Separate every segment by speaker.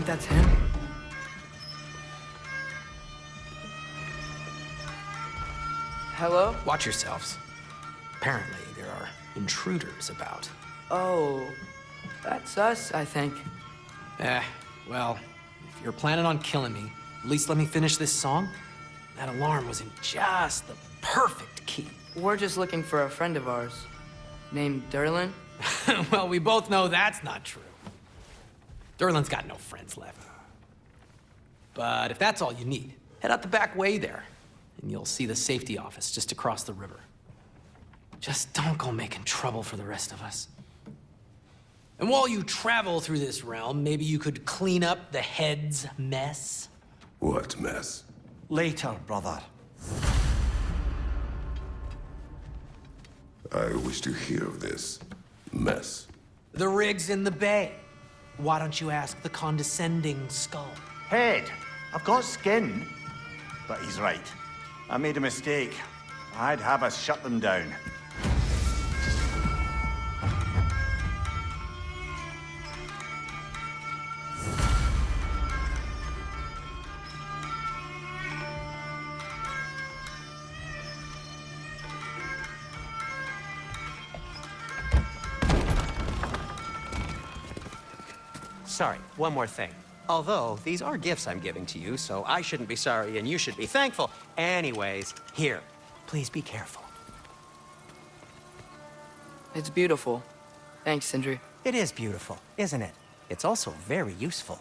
Speaker 1: think that's him? Hello?
Speaker 2: Watch yourselves. Apparently, there are intruders about.
Speaker 1: Oh, that's us, I think.
Speaker 2: Well, if you're planning on killing me, at least let me finish this song. That alarm was in just the perfect key.
Speaker 1: We're just looking for a friend of ours, named Derlin.
Speaker 2: Well, we both know that's not true. Derlin's got no friends left. But if that's all you need, head out the back way there, and you'll see the safety office just across the river. Just don't go making trouble for the rest of us. And while you travel through this realm, maybe you could clean up the head's mess?
Speaker 3: What mess?
Speaker 4: Later, brother.
Speaker 3: I wish to hear of this mess.
Speaker 2: The rig's in the bay. Why don't you ask the condescending skull?
Speaker 4: Head, I've got skin. But he's right. I made a mistake. I'd have us shut them down.
Speaker 5: Sorry, one more thing. Although, these are gifts I'm giving to you, so I shouldn't be sorry and you should be thankful. Anyways, here, please be careful.
Speaker 1: It's beautiful. Thanks, Sindri.
Speaker 5: It is beautiful, isn't it? It's also very useful.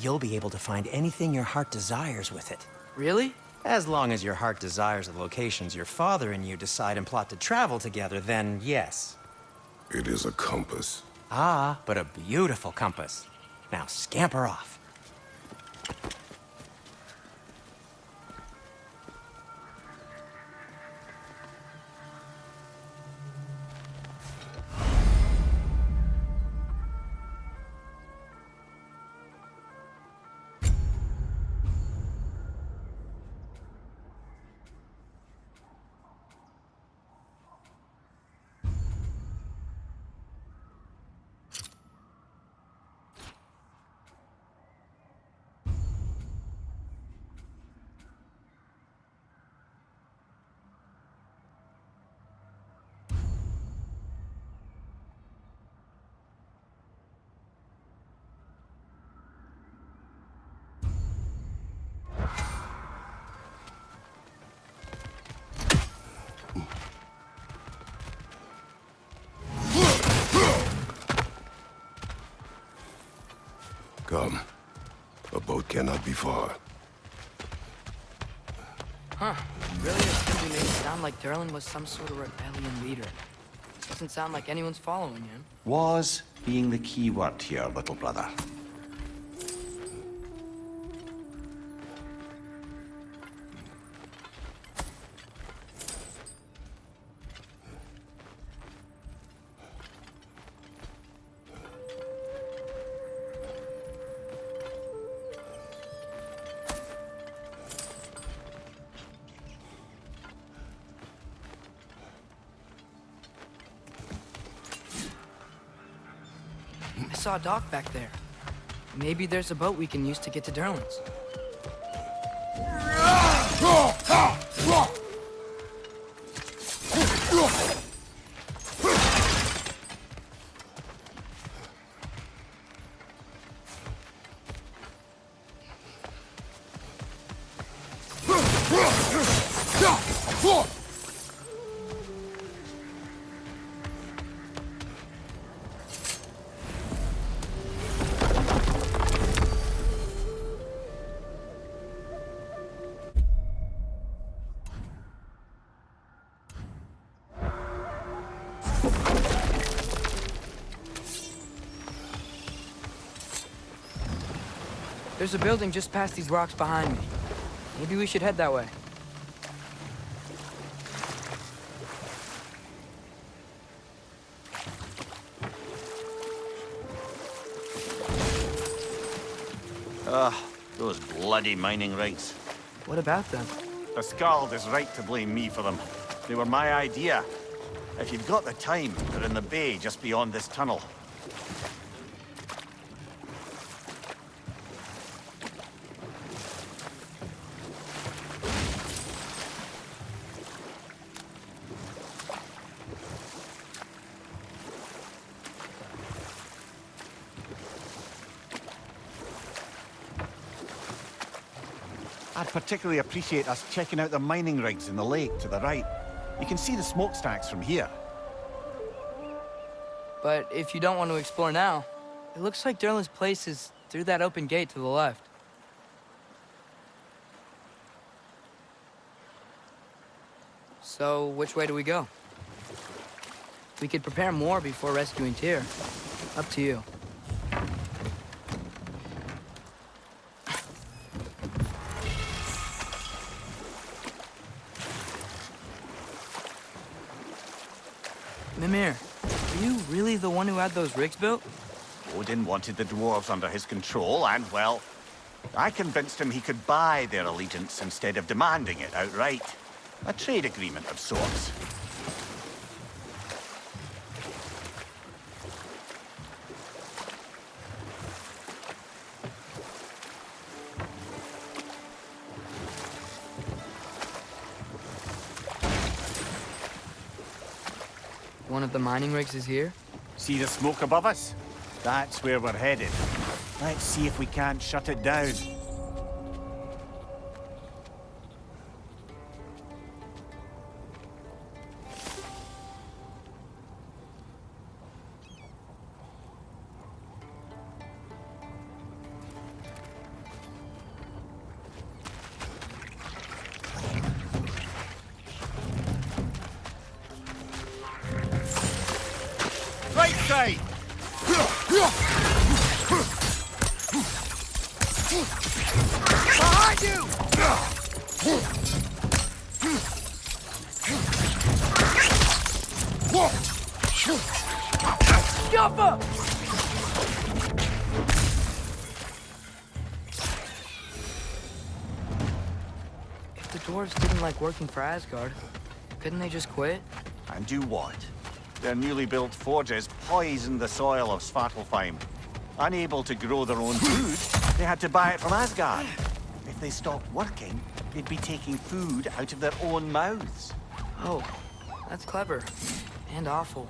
Speaker 5: You'll be able to find anything your heart desires with it.
Speaker 1: Really?
Speaker 5: As long as your heart desires the locations your father and you decide and plot to travel together, then yes.
Speaker 3: It is a compass.
Speaker 5: Ah, but a beautiful compass. Now scamper off.
Speaker 3: Come. A boat cannot be far.
Speaker 1: Huh. Really, Sindri made it sound like Derlin was some sort of rebellion leader. Doesn't sound like anyone's following him.
Speaker 4: Was being the key word here, little brother.
Speaker 1: I saw a dock back there. Maybe there's a boat we can use to get to Derlin's. There's a building just past these rocks behind me. Maybe we should head that way.
Speaker 4: Those bloody mining rigs.
Speaker 1: What about them?
Speaker 4: The Skald is right to blame me for them. They were my idea. If you've got the time, they're in the bay just beyond this tunnel. I'd particularly appreciate us checking out the mining rigs in the lake to the right. You can see the smokestacks from here.
Speaker 1: But if you don't want to explore now, it looks like Derlin's place is through that open gate to the left. So, which way do we go? We could prepare more before rescuing Tyr. Up to you. Mimir, are you really the one who had those rigs built?
Speaker 4: Odin wanted the dwarves under his control, and, well, I convinced him he could buy their allegiance instead of demanding it outright. A trade agreement of sorts.
Speaker 1: One of the mining rigs is here?
Speaker 4: See the smoke above us? That's where we're headed. Let's see if we can't shut it down. Right side! Behind you!
Speaker 1: Jumper! If the dwarves didn't like working for Asgard, couldn't they just quit?
Speaker 4: And do what? Their newly built forges poisoned the soil of Svartalfheim. Unable to grow their own food, they had to buy it from Asgard. If they stopped working, they'd be taking food out of their own mouths.
Speaker 1: Oh, that's clever. And awful.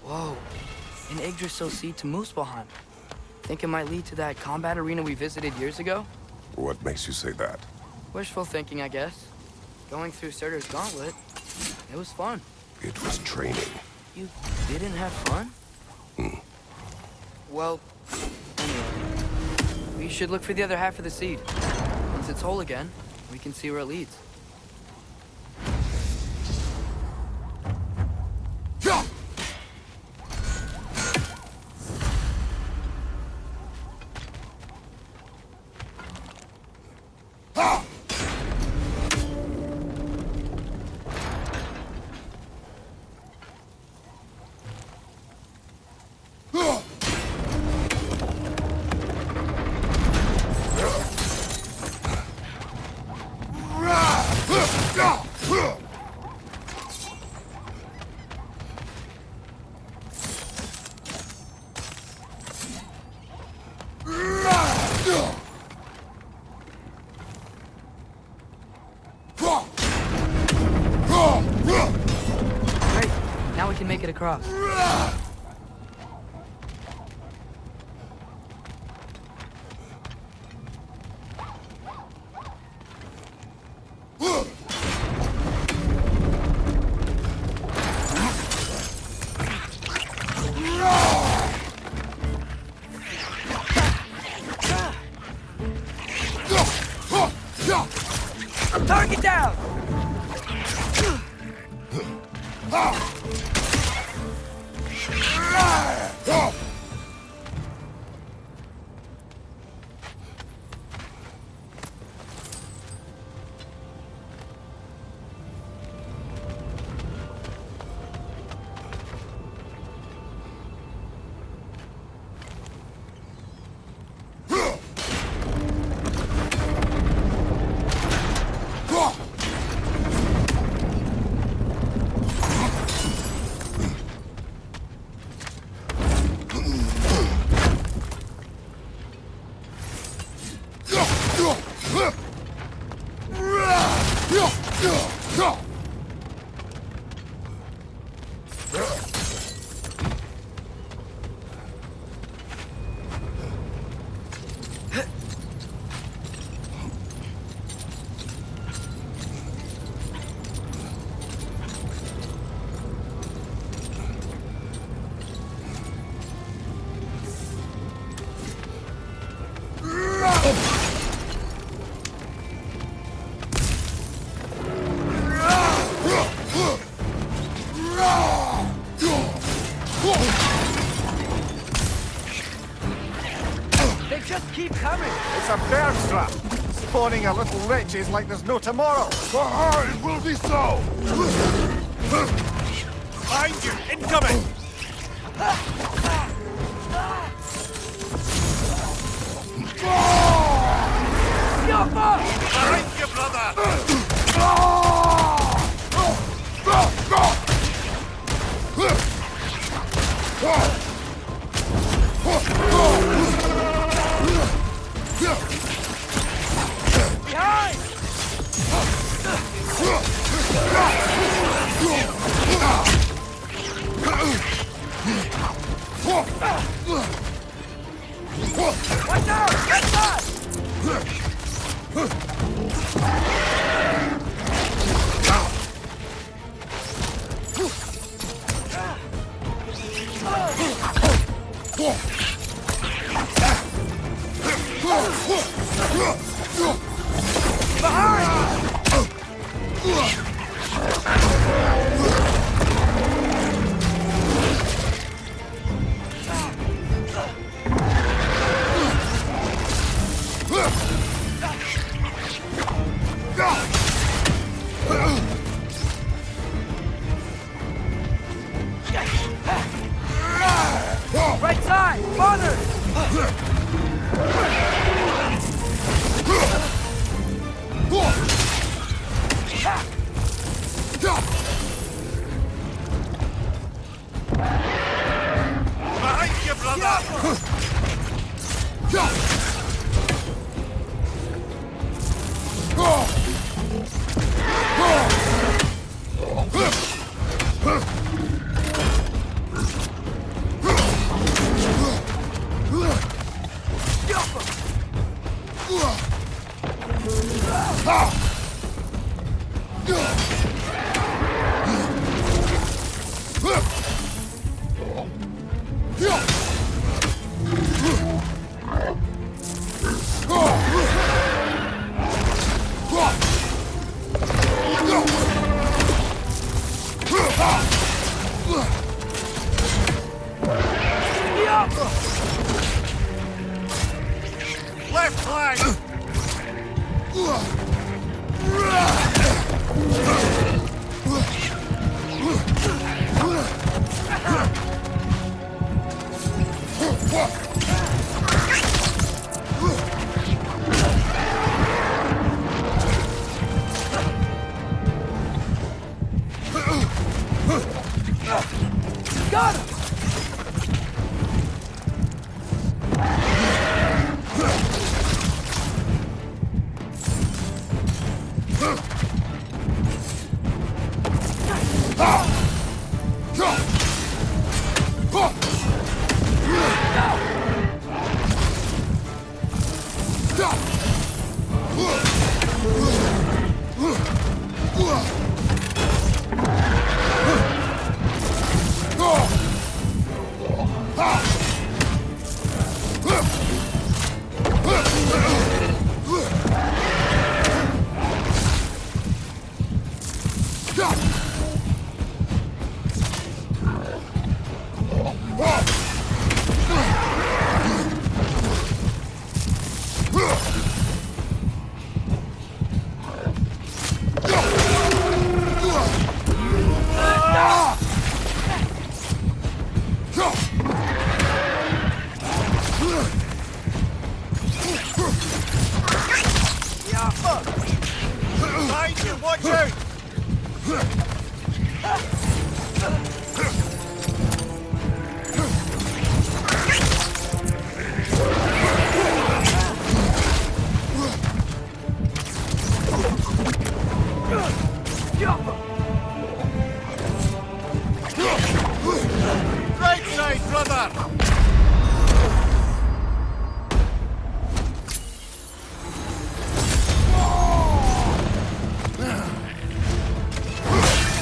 Speaker 1: Whoa, an Yggdrasil seed to Muspelheim. Think it might lead to that combat arena we visited years ago?
Speaker 3: What makes you say that?
Speaker 1: Wishful thinking, I guess. Going through Surtur's gauntlet, it was fun.
Speaker 3: It was training.
Speaker 1: You didn't have fun? Well, anyway, we should look for the other half of the seed. Once it's whole again, we can see where it leads.
Speaker 3: Ah!
Speaker 1: Great. Now we can make it across. Target down! They just keep coming!
Speaker 4: It's a bear trap! Spawning a little wretches like there's no tomorrow!
Speaker 3: For her, it will be so!
Speaker 4: Behind you! Incoming! Behind you, brother!
Speaker 1: Behind! Watch out! Get that! Right side! Father!
Speaker 4: Behind you, brother! Left flank!
Speaker 1: Got him!
Speaker 4: Behind you, watch out! Right side, brother!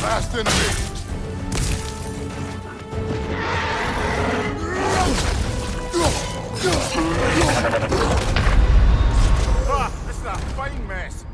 Speaker 3: Last enemy!
Speaker 4: Ah, this is a fine mess.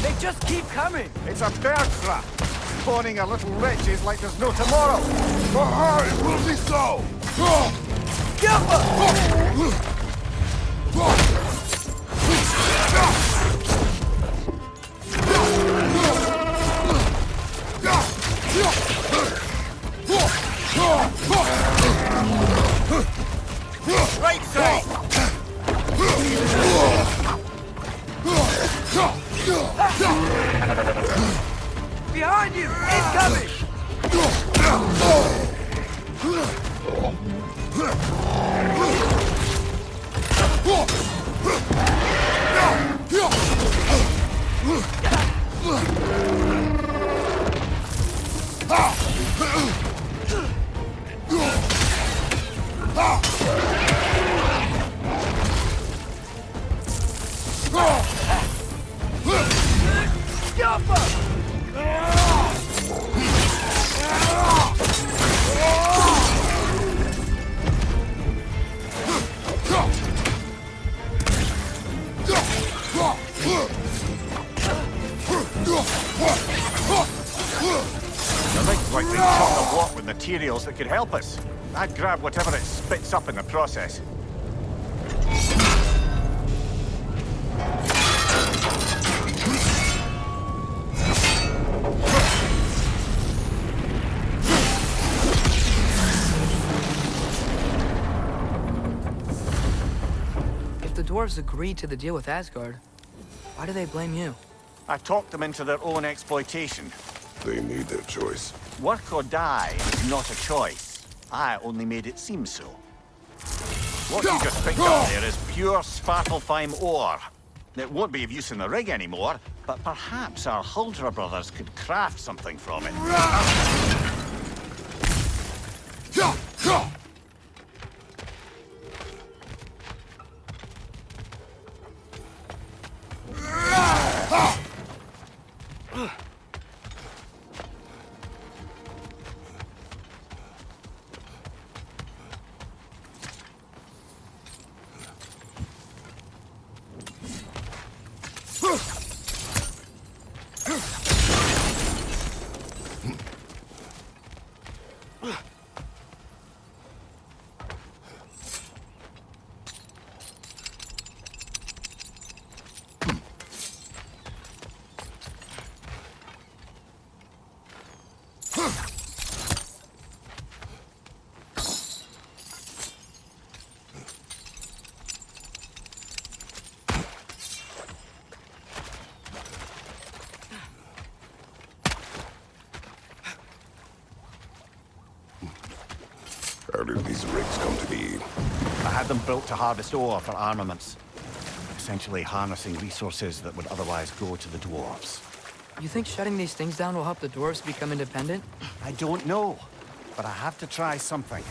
Speaker 1: They just keep coming!
Speaker 4: It's a bird trap. Spawning our little wretches like there's no tomorrow.
Speaker 3: It will be so!
Speaker 4: Right side!
Speaker 1: Behind you! Incoming!
Speaker 4: The rig's like being chock a block with materials that could help us. I'd grab whatever it spits up in the process.
Speaker 1: If the dwarves agreed to the deal with Asgard, why do they blame you?
Speaker 4: I talked them into their own exploitation.
Speaker 3: They made their choice.
Speaker 4: Work or die is not a choice. I only made it seem so. What you just picked up there is pure Svartalfheim ore. It won't be of use in the rig anymore, but perhaps our Huldra brothers could craft something from it.
Speaker 3: How did these rigs come to be?
Speaker 4: I had them built to harvest ore for armaments. Essentially harnessing resources that would otherwise go to the dwarves.
Speaker 1: You think shutting these things down will help the dwarves become independent?
Speaker 4: I don't know, but I have to try something.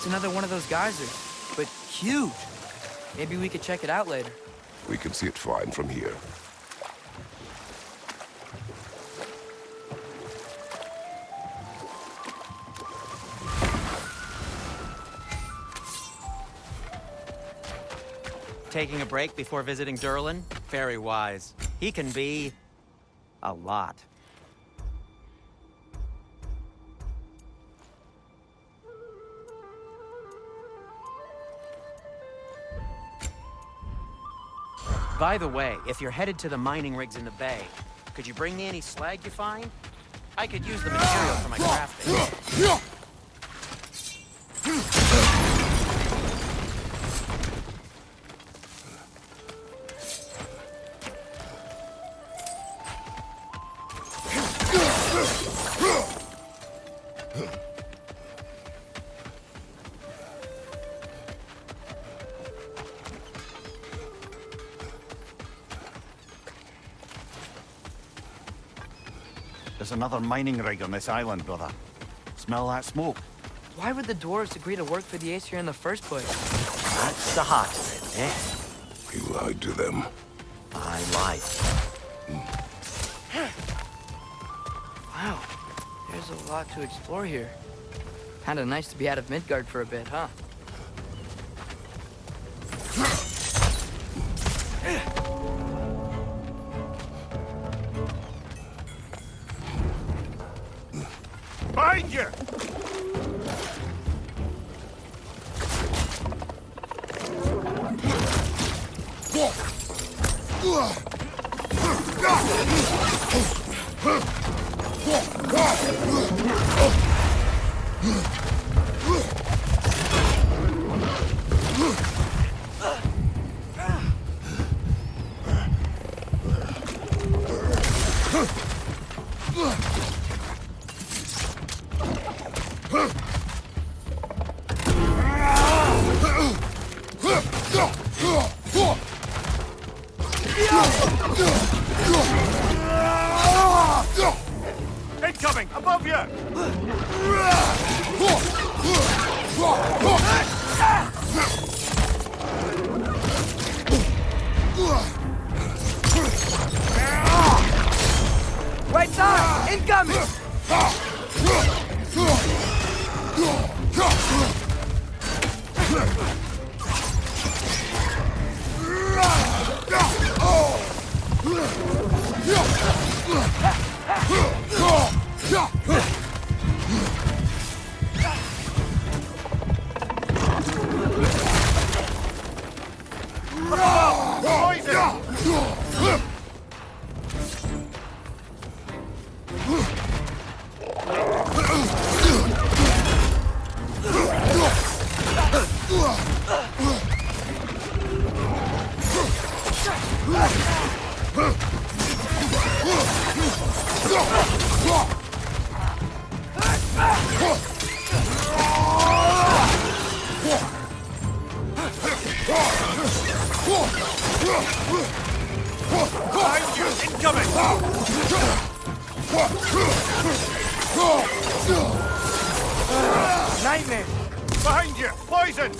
Speaker 1: It's another one of those geysers, but huge. Maybe we could check it out later.
Speaker 3: We can see it fine from here.
Speaker 5: Taking a break before visiting Durlin? Very wise. He can be... a lot. By the way, if you're headed to the mining rigs in the bay, could you bring me any slag you find? I could use the material for my crafting.
Speaker 4: There's another mining rig on this island, brother. Smell that smoke?
Speaker 1: Why would the dwarves agree to work for the Aesir in the first place?
Speaker 4: That's the heart of it, eh?
Speaker 3: We lied to them.
Speaker 4: I lied.
Speaker 1: Wow, there's a lot to explore here. Kinda nice to be out of Midgard for a bit, huh?
Speaker 4: Behind you! Incoming! Above you!
Speaker 1: Right side! Incoming!
Speaker 4: Behind you! Incoming!
Speaker 1: Nightmare!
Speaker 4: Behind you! Poison!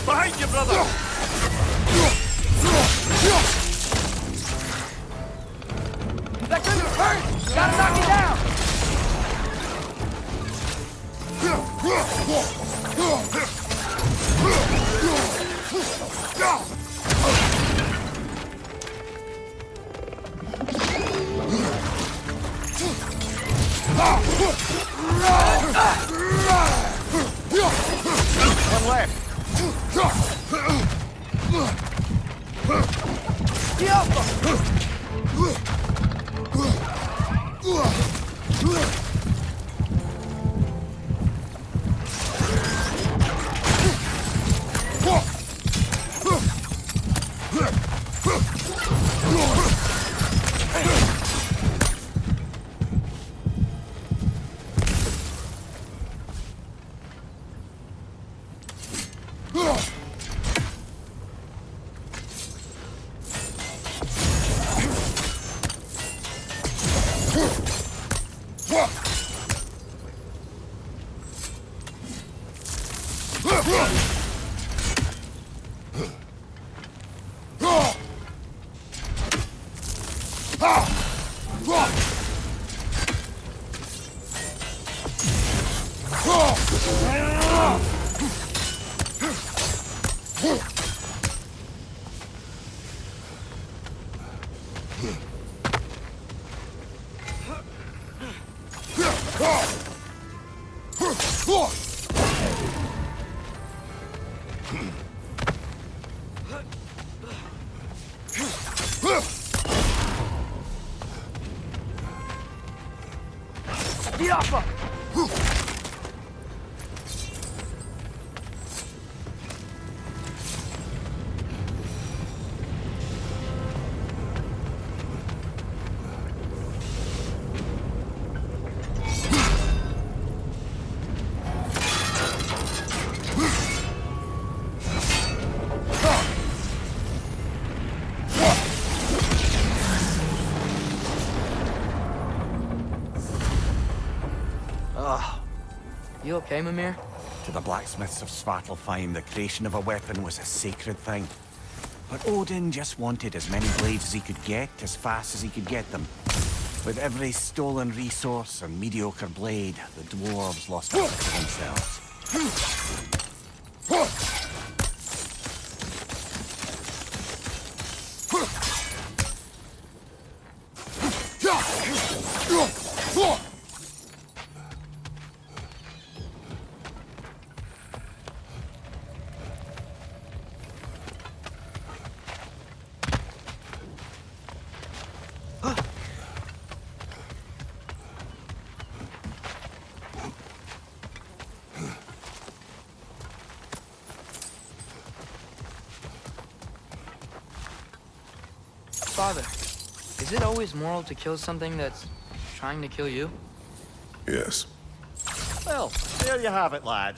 Speaker 4: Behind you, brother!
Speaker 1: That couldn't hurt! Gotta knock it down!
Speaker 4: One left!
Speaker 1: The Alpha! You okay, Mimir?
Speaker 4: To the blacksmiths of Svartalfheim, the creation of a weapon was a sacred thing. But Odin just wanted as many blades as he could get, as fast as he could get them. With every stolen resource and mediocre blade, the dwarves lost out to themselves.
Speaker 1: Father, is it always moral to kill something that's trying to kill you?
Speaker 3: Yes.
Speaker 4: Well, there you have it, lad.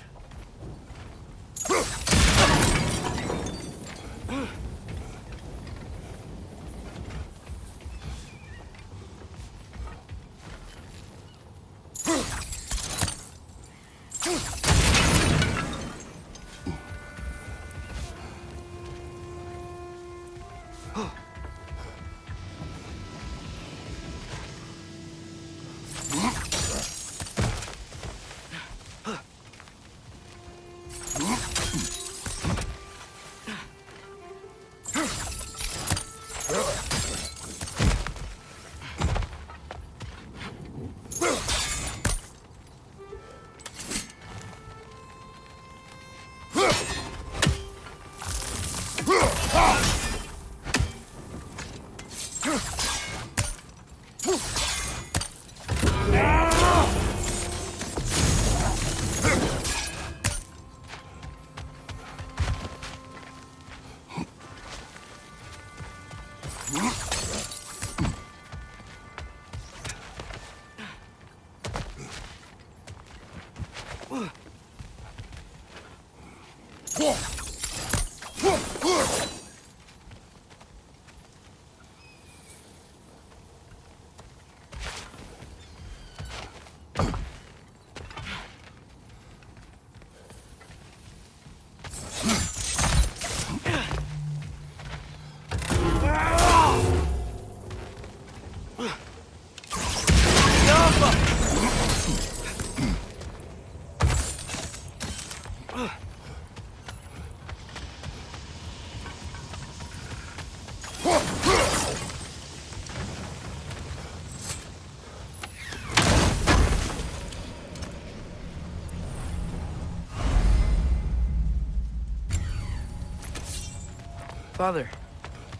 Speaker 1: Father,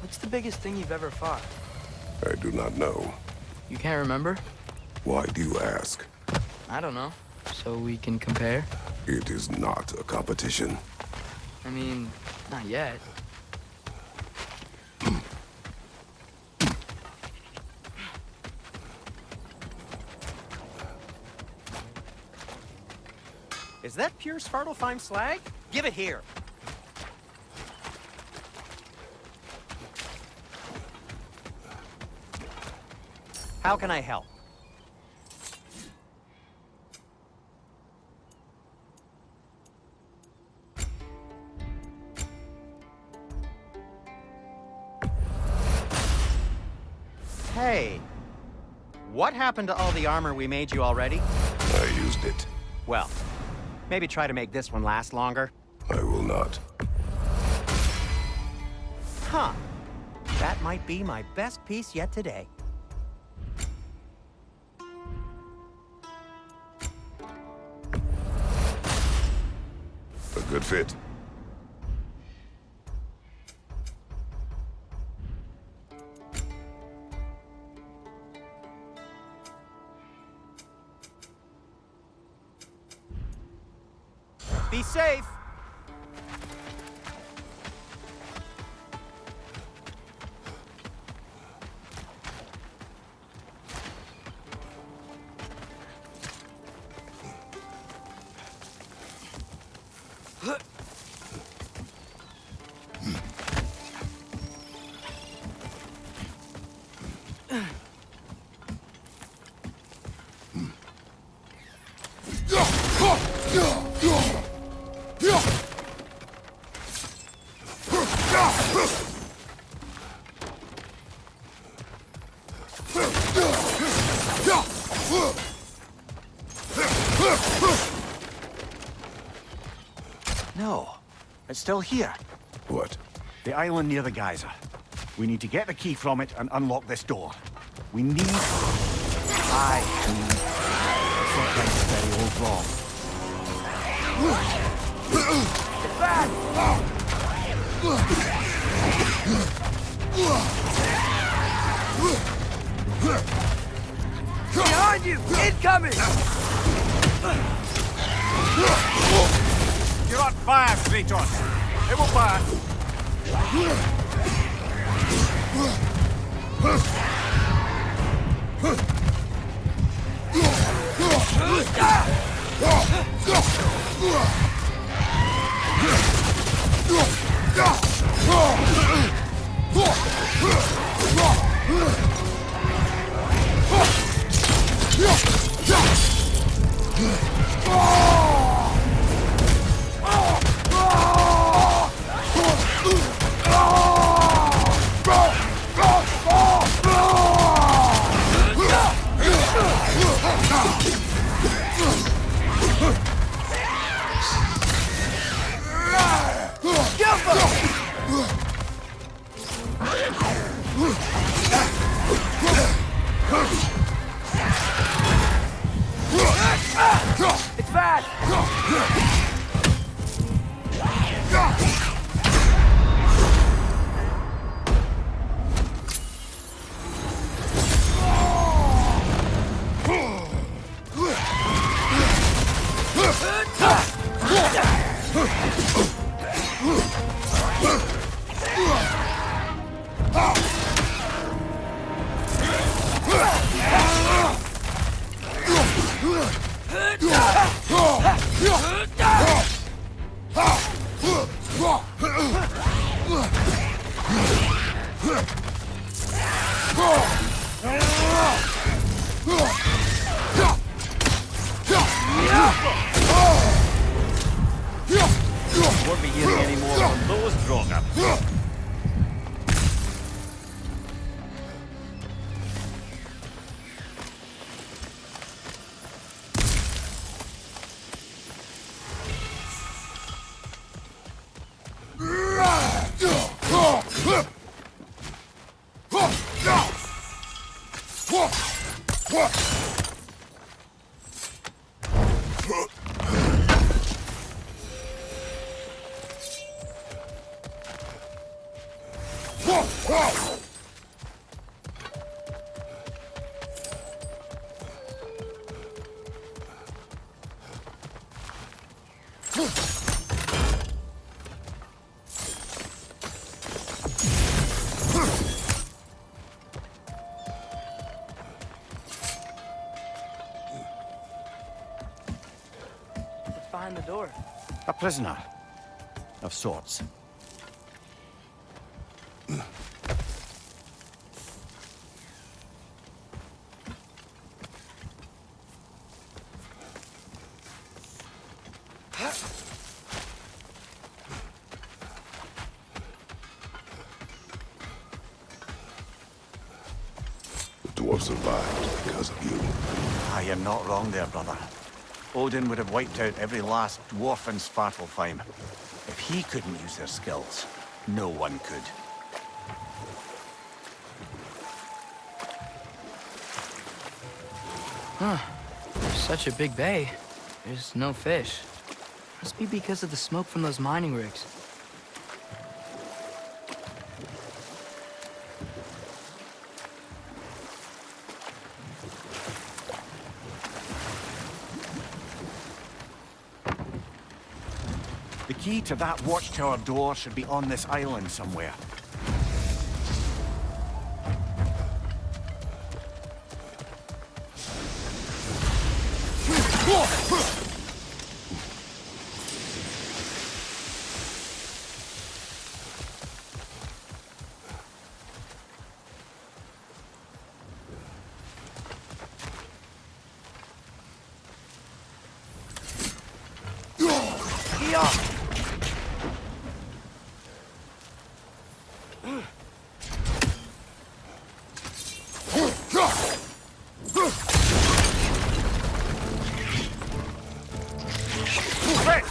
Speaker 1: what's the biggest thing you've ever fought?
Speaker 3: I do not know.
Speaker 1: You can't remember?
Speaker 3: Why do you ask?
Speaker 1: I don't know. So we can compare?
Speaker 3: It is not a competition.
Speaker 1: I mean, not yet.
Speaker 5: Is that pure Svartalfheim slag? Give it here. How can I help? Hey, what happened to all the armor we made you already?
Speaker 3: I used it.
Speaker 5: Well, maybe try to make this one last longer.
Speaker 3: I will not.
Speaker 5: Huh. That might be my best piece yet today.
Speaker 3: A good fit.
Speaker 5: Be safe!
Speaker 4: No, it's still here.
Speaker 3: What?
Speaker 4: The island near the geyser. We need to get the key from it and unlock this door. We need... I need... Something's very old wrong.
Speaker 1: Get back! Behind you! Incoming!
Speaker 4: You're on fire, Kratos! It will pass!
Speaker 1: It's bad!
Speaker 4: Won't be hearing any more from those Draugr.
Speaker 1: What's behind the door?
Speaker 4: A prisoner. Of sorts.
Speaker 3: The dwarf survived because of you.
Speaker 4: Ah, you're not wrong there, brother. Odin would have wiped out every last dwarf in Svartalfheim. If he couldn't use their skills, no one could.
Speaker 1: Such a big bay. There's no fish. Must be because of the smoke from those mining rigs.
Speaker 4: The key to that watchtower door should be on this island somewhere.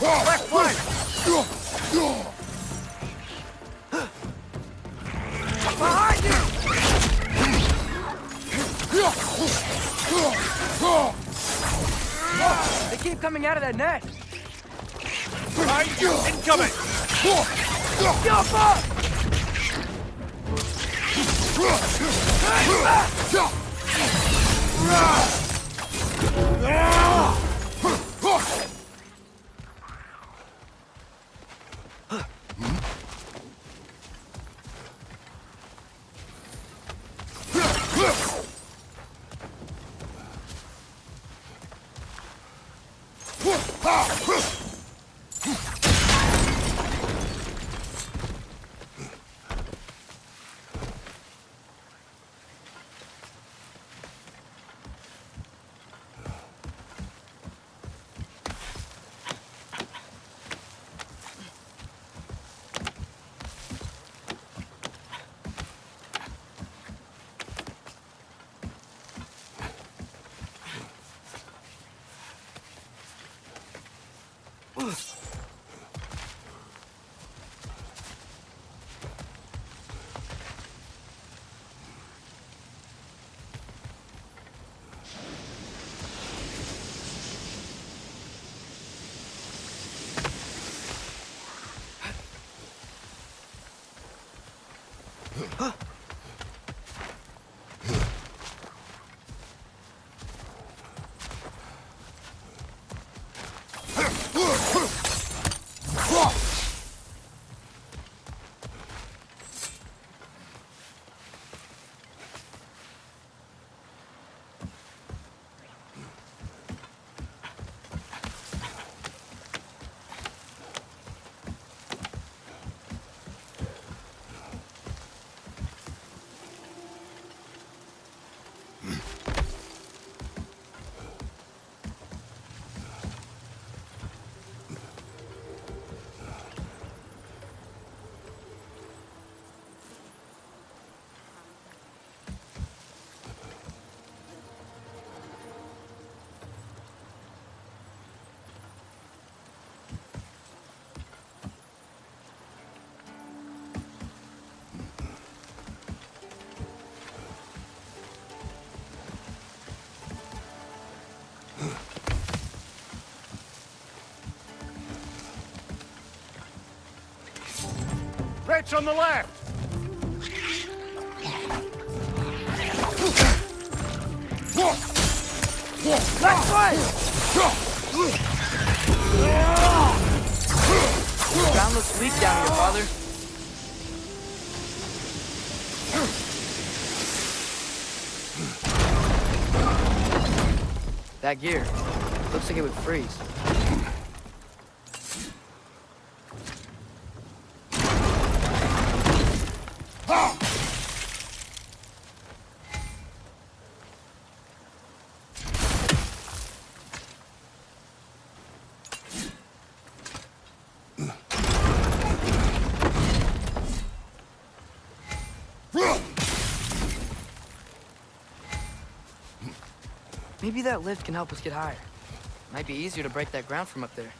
Speaker 4: Left flank! Behind you!
Speaker 1: They keep coming out of that net.
Speaker 4: Behind you! Incoming!
Speaker 1: Yo, fuck!
Speaker 4: Rich on the left!
Speaker 1: Left foot! Father? That gear. Looks like it would freeze. Maybe that lift can help us get higher. Might be easier to break that ground from up there.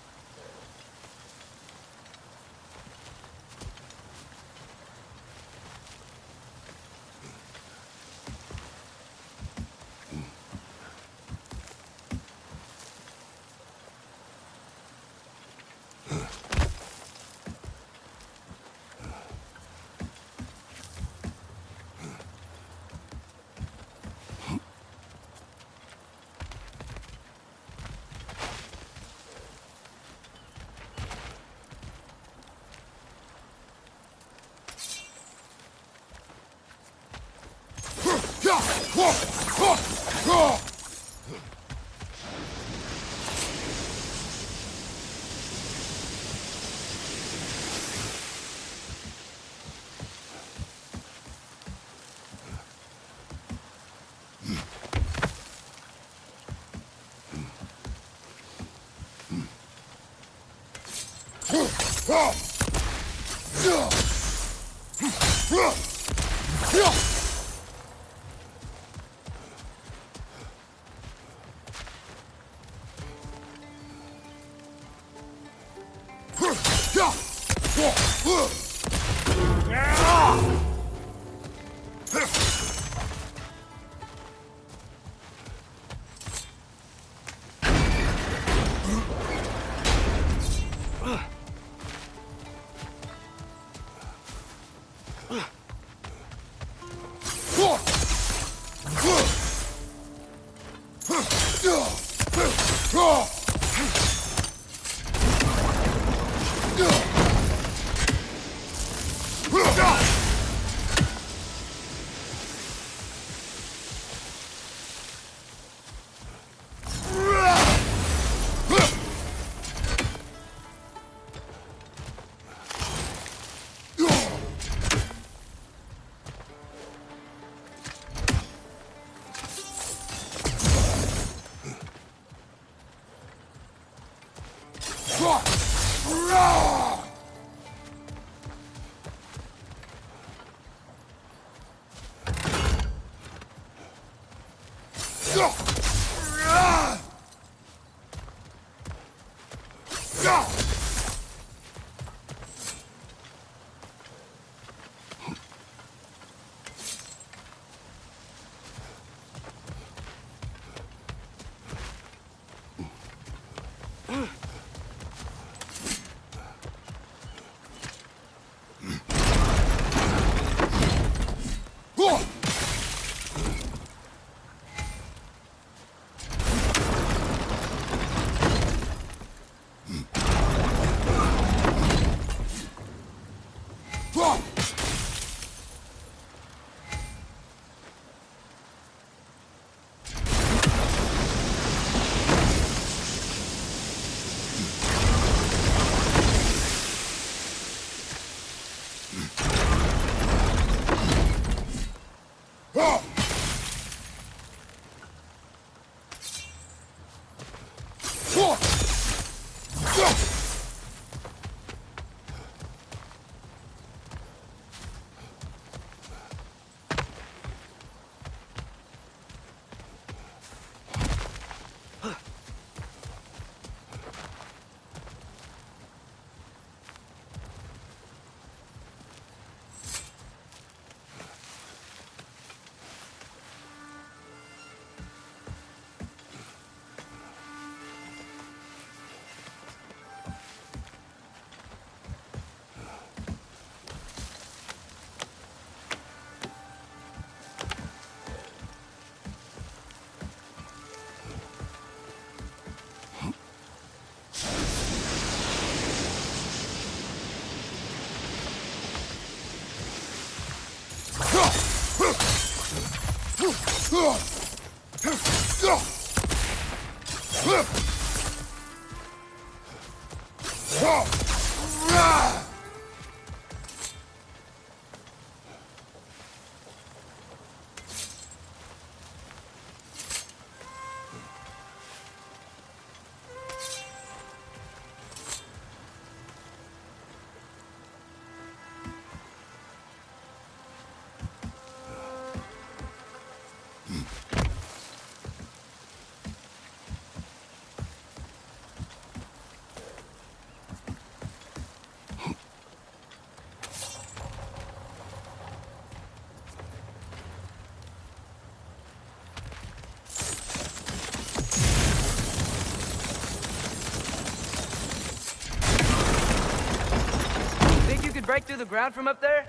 Speaker 1: Think you could break through the ground from up there?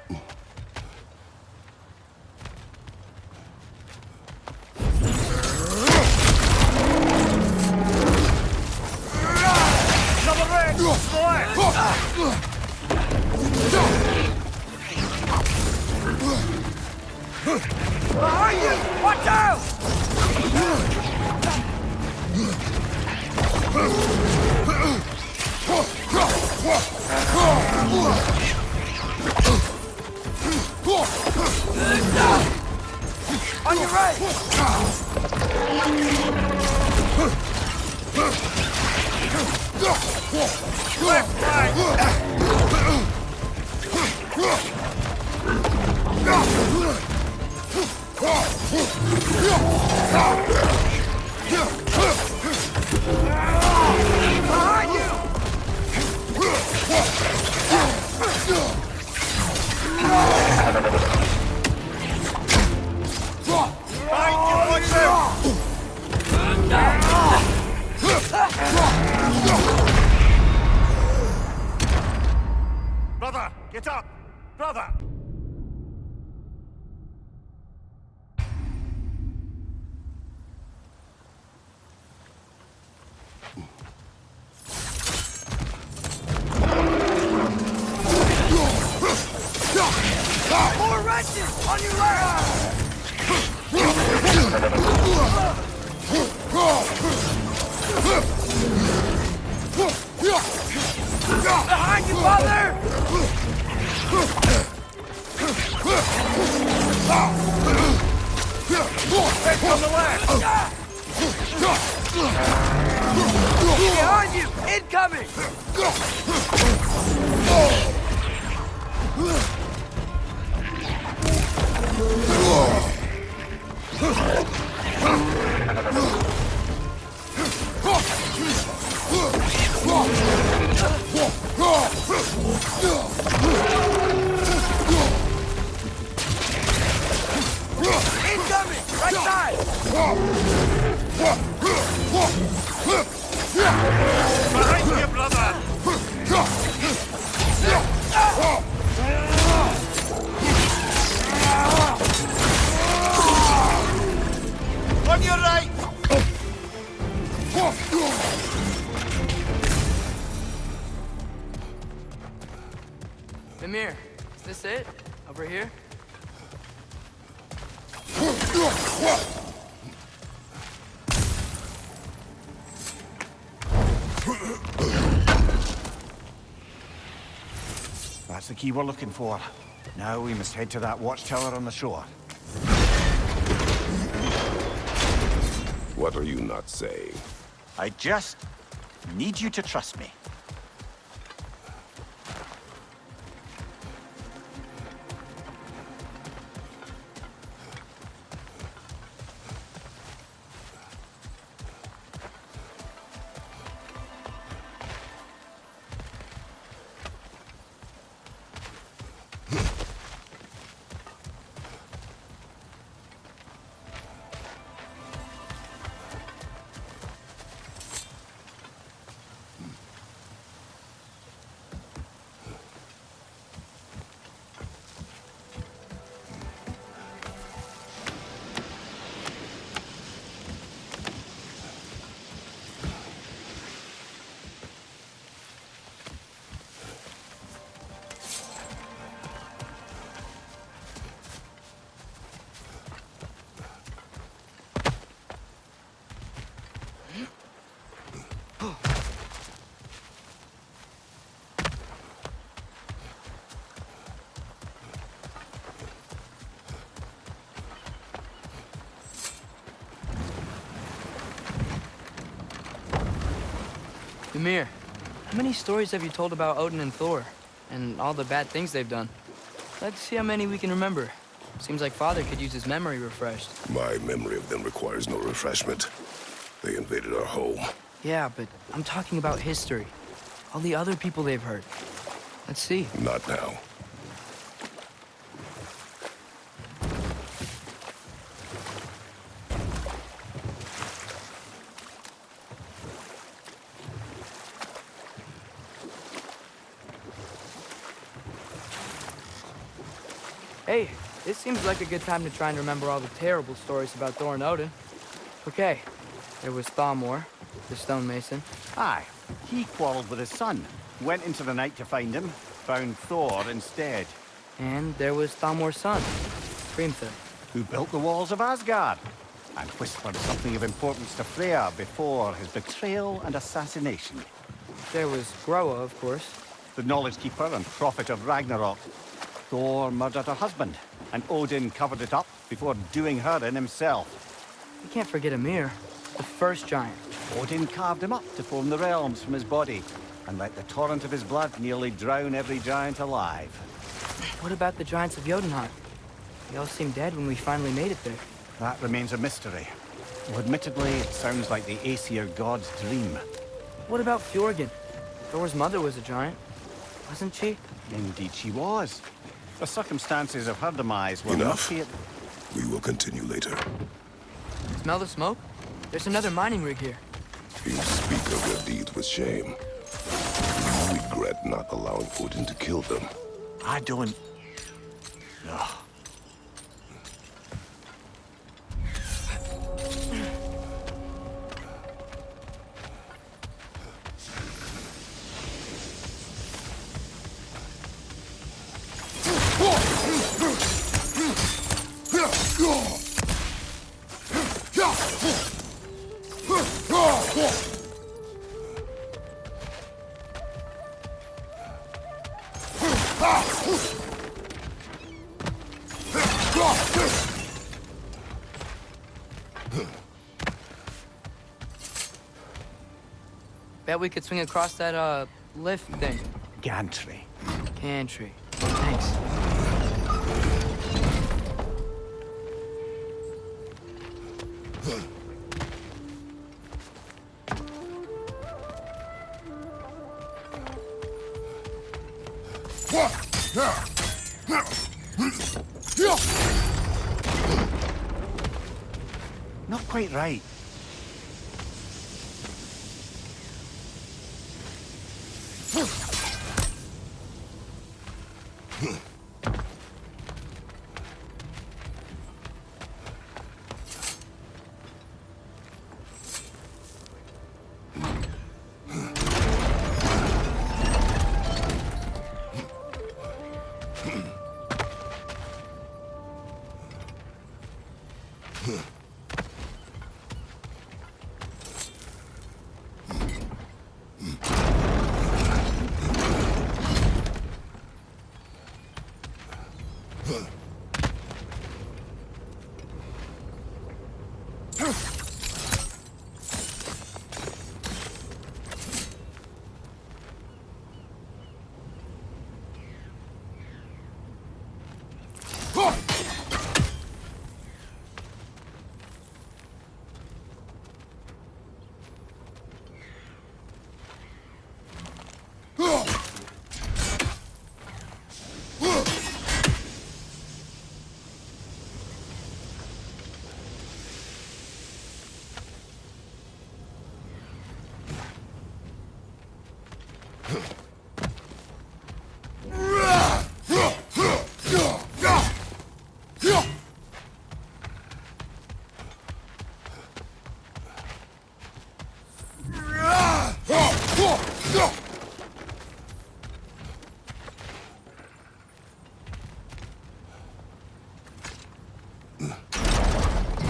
Speaker 1: Behind you! Watch out! On your right! Left, right! Behind you!
Speaker 4: Brother, get up! Brother!
Speaker 1: More wrenches! On your left! Behind you, father! Take on the left! Behind you! Incoming! Incoming! Right side!
Speaker 4: Behind you, brother! On your right!
Speaker 1: Mimir, is this it? Over here?
Speaker 4: That's the key we're looking for. Now we must head to that watchtower on the shore.
Speaker 3: What are you not saying?
Speaker 4: I just need you to trust me.
Speaker 1: Ymir, how many stories have you told about Odin and Thor? And all the bad things they've done? Let's see how many we can remember. Seems like Father could use his memory refreshed.
Speaker 3: My memory of them requires no refreshment. They invaded our home.
Speaker 1: Yeah, but I'm talking about history. All the other people they've hurt. Let's see.
Speaker 3: Not now.
Speaker 1: Hey, this seems like a good time to try and remember all the terrible stories about Thor and Odin. Okay, there was Thamor, the stonemason.
Speaker 4: Aye, he quarreled with his son. Went into the night to find him, found Thor instead.
Speaker 1: And there was Thamor's son, Hrimthur.
Speaker 4: Who built the walls of Asgard and whispered something of importance to Freya before his betrayal and assassination.
Speaker 1: There was Groa, of course.
Speaker 4: The knowledge keeper and prophet of Ragnarok. Thor murdered her husband, and Odin covered it up before doing her in himself.
Speaker 1: You can't forget Ymir, the first giant.
Speaker 4: Odin carved him up to form the realms from his body, and let the torrent of his blood nearly drown every giant alive.
Speaker 1: What about the giants of Jotunheim? They all seemed dead when we finally made it there.
Speaker 4: That remains a mystery. Well, admittedly, it sounds like the Aesir god's dream.
Speaker 1: What about Fjorgyn? Thor's mother was a giant, wasn't she?
Speaker 4: Indeed she was. The circumstances of her demise were
Speaker 3: Enough.
Speaker 4: murky.
Speaker 3: We will continue later.
Speaker 1: Smell the smoke? There's another mining rig here.
Speaker 3: You speak of your deeds with shame. You regret not allowing Odin to kill them.
Speaker 4: I don't... Ugh.
Speaker 1: Bet we could swing across that, lift thing.
Speaker 4: Gantry.
Speaker 1: Gantry. Thanks.
Speaker 4: Not quite right.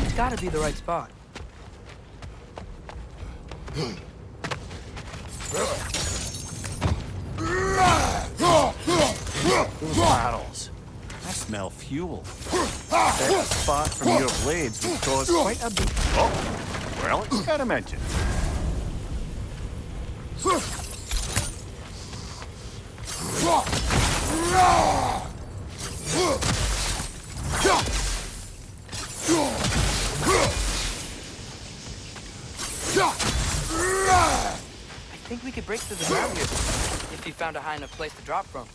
Speaker 1: It's gotta be the right spot.
Speaker 4: Those barrels. I smell fuel. That spark from your blades would cause quite a bit. Oh, well experimented.
Speaker 1: I think we could break through the ground here if you found a high enough place to drop from.